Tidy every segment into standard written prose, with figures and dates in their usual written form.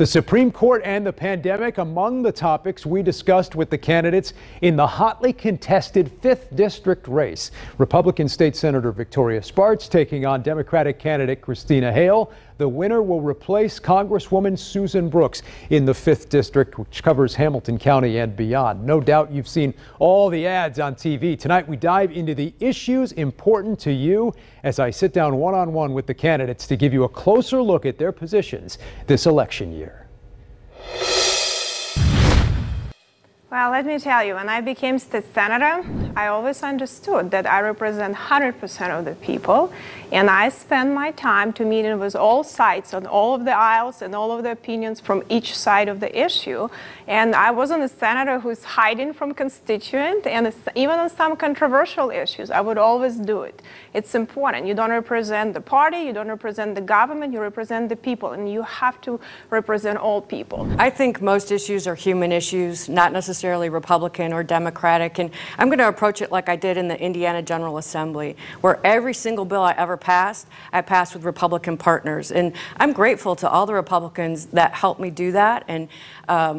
The Supreme Court and the pandemic among the topics we discussed with the candidates in the hotly contested 5th District race. Republican State Senator Victoria Spartz taking on Democratic candidate Christina Hale. The winner will replace Congresswoman Susan Brooks in the 5th District, which covers Hamilton County and beyond. No doubt you've seen all the ads on TV. Tonight we dive into the issues important to you as I sit down one-on-one with the candidates to give you a closer look at their positions this election year. Well, let me tell you, when I became state senator, I always understood that I represent 100% of the people, and I spend my time to meet with all sides on all of the aisles and all of the opinions from each side of the issue. And I wasn't a senator who's hiding from constituents, and even on some controversial issues, I would always do it. It's important. You don't represent the party, you don't represent the government, you represent the people, and you have to represent all people. I think most issues are human issues, not necessarily Republican or Democratic, and I'm going to approach it like I did in the Indiana General Assembly, where every single bill I ever passed, I passed with Republican partners. And I'm grateful to all the Republicans that helped me do that and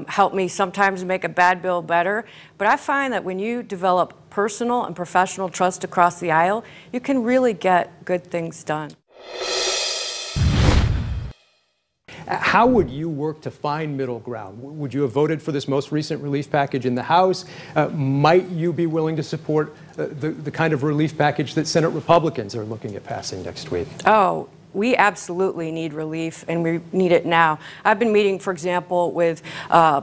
helped me sometimes make a bad bill better. But I find that when you develop personal and professional trust across the aisle, you can really get good things done. How would you work to find middle ground? Would you have voted for this most recent relief package in the House? Might you be willing to support the kind of relief package that Senate Republicans are looking at passing next week? Oh, we absolutely need relief, and we need it now. I've been meeting, for example, with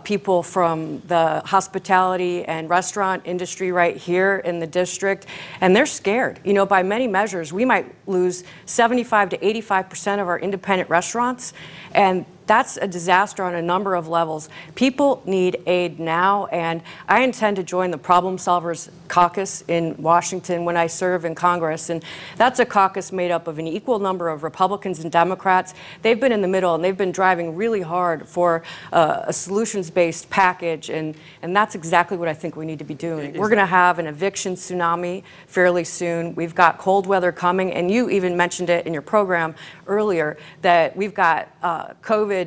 people from the hospitality and restaurant industry right here in the district, and they're scared. You know, by many measures, we might lose 75 to 85% of our independent restaurants, and that's a disaster on a number of levels. People need aid now, and I intend to join the Problem Solvers Caucus in Washington when I serve in Congress. And that's a caucus made up of an equal number of Republicans and Democrats. They've been in the middle, and they've been driving really hard for a solutions-based package, and that's exactly what I think we need to be doing. We're going to have an eviction tsunami fairly soon. We've got cold weather coming, and you even mentioned it in your program earlier, that we've got COVID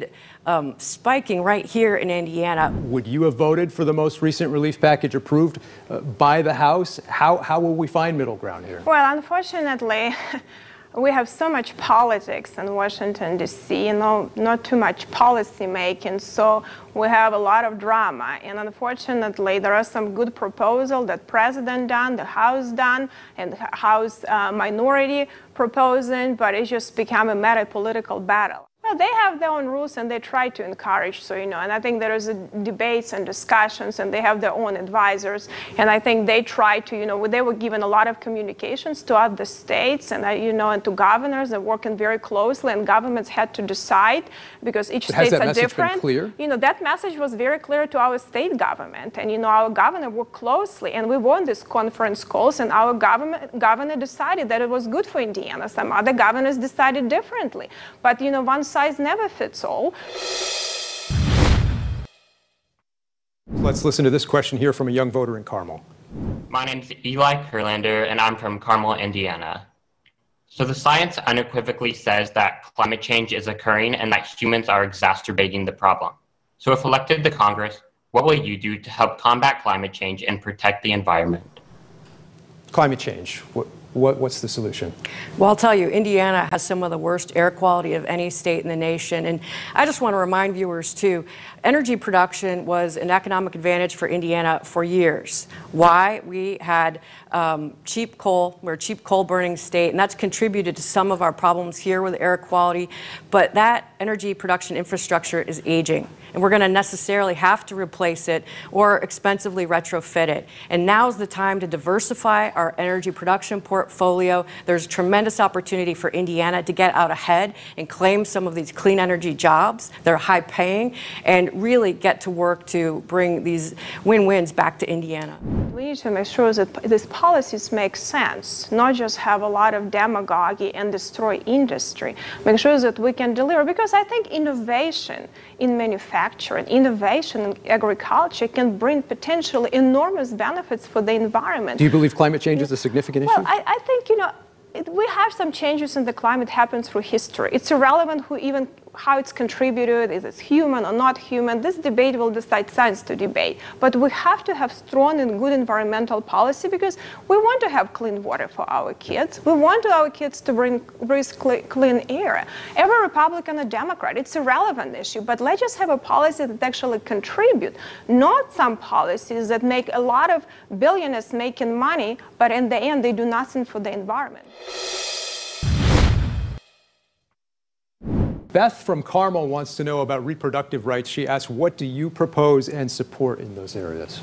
spiking right here in Indiana. Would you have voted for the most recent relief package approved by the House? How will we find middle ground here? Well, unfortunately, we have so much politics in Washington, D.C., not too much policy making, so we have a lot of drama. And unfortunately, there are some good proposals that President done, the House done, and House minority proposing, but it's just become a meta political battle. Well, they have their own rules, and they try to encourage, so, and I think there is debates and discussions, and they have their own advisors, and I think they try to, they were given a lot of communications to other states, and, and to governors. They're working very closely, and governments had to decide, because each states are different. Been clear? That message was very clear to our state government, and, our governor worked closely, and we won these conference calls, and our governor decided that it was good for Indiana. Some other governors decided differently, but, one size never fits all. Let's listen to this question here from a young voter in Carmel. My name's Eli Kurlander, and I'm from Carmel, Indiana. So the science unequivocally says that climate change is occurring and that humans are exacerbating the problem. So if elected to Congress, what will you do to help combat climate change and protect the environment? Climate change. What's the solution? Well, I'll tell you, Indiana has some of the worst air quality of any state in the nation. And I just want to remind viewers, too, energy production was an economic advantage for Indiana for years. Why? We had cheap coal. We're a cheap coal-burning state, and that's contributed to some of our problems here with air quality. But that energy production infrastructure is aging, and we're going to necessarily have to replace it or expensively retrofit it. And now's the time to diversify our energy production portfolio. There's tremendous opportunity for Indiana to get out ahead and claim some of these clean energy jobs. They're high paying, and really get to work to bring these win-wins back to Indiana. We need to make sure that these policies make sense, not just have a lot of demagoguery and destroy industry. Make sure that we can deliver, because I think innovation in manufacturing, innovation in agriculture can bring potentially enormous benefits for the environment. Do you believe climate change is a significant issue? Well, I think, we have some changes in the climate happen through history. It's irrelevant who even how it's contributed, is it human or not human. This debate will decide science to debate. But we have to have strong and good environmental policy because we want to have clean water for our kids. We want our kids to breathe clean air. Every Republican or Democrat, it's a relevant issue, but let's just have a policy that actually contribute, not some policies that make a lot of billionaires making money, but in the end, they do nothing for the environment. Beth from Carmel wants to know about reproductive rights. She asks, what do you propose and support in those areas?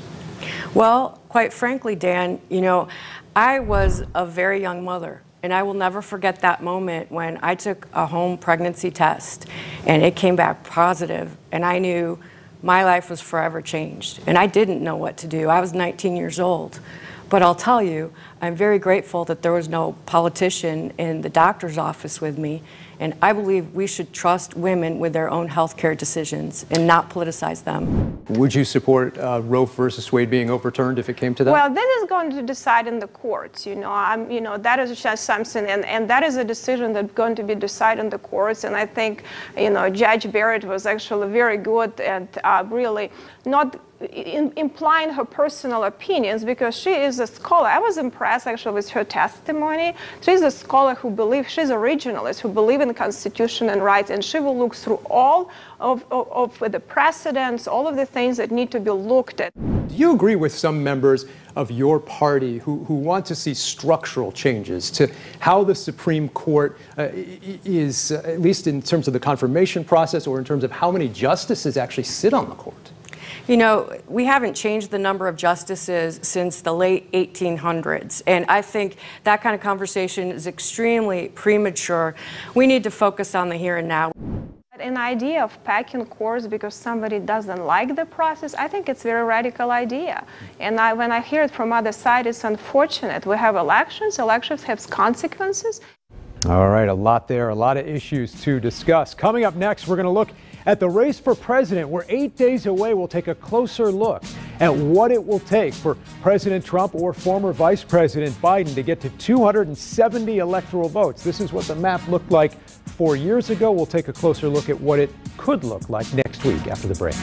Well, quite frankly, Dan, you know, I was a very young mother, and I will never forget that moment when I took a home pregnancy test and it came back positive, and I knew my life was forever changed. And I didn't know what to do. I was 19 years old. But I'll tell you, I'm very grateful that there was no politician in the doctor's office with me. And I believe we should trust women with their own health care decisions and not politicize them. Would you support Roe versus Wade being overturned if it came to that? Well, this is going to decide in the courts. That is just something, and that is a decision that's going to be decided in the courts. And I think, Judge Barrett was actually very good at really not implying her personal opinions, because she is a scholar. I was impressed actually with her testimony. She's a scholar who believes, she's a regionalist who believes in the Constitution and rights, and she will look through all of the precedents, all of the things that need to be looked at. Do you agree with some members of your party who want to see structural changes to how the Supreme Court is, at least in terms of the confirmation process or in terms of how many justices actually sit on the court? You know, we haven't changed the number of justices since the late 1800s, and I think that kind of conversation is extremely premature. We need to focus on the here and now. An idea of packing courts because somebody doesn't like the process, I think it's a very radical idea. And when I hear it from other side, it's unfortunate. We have elections have consequences. All right, a lot there, a lot of issues to discuss. Coming up next, we're going to look at the race for president. We're 8 days away. We'll take a closer look at what it will take for President Trump or former Vice President Biden to get to 270 electoral votes. This is what the map looked like 4 years ago. We'll take a closer look at what it could look like next week after the break.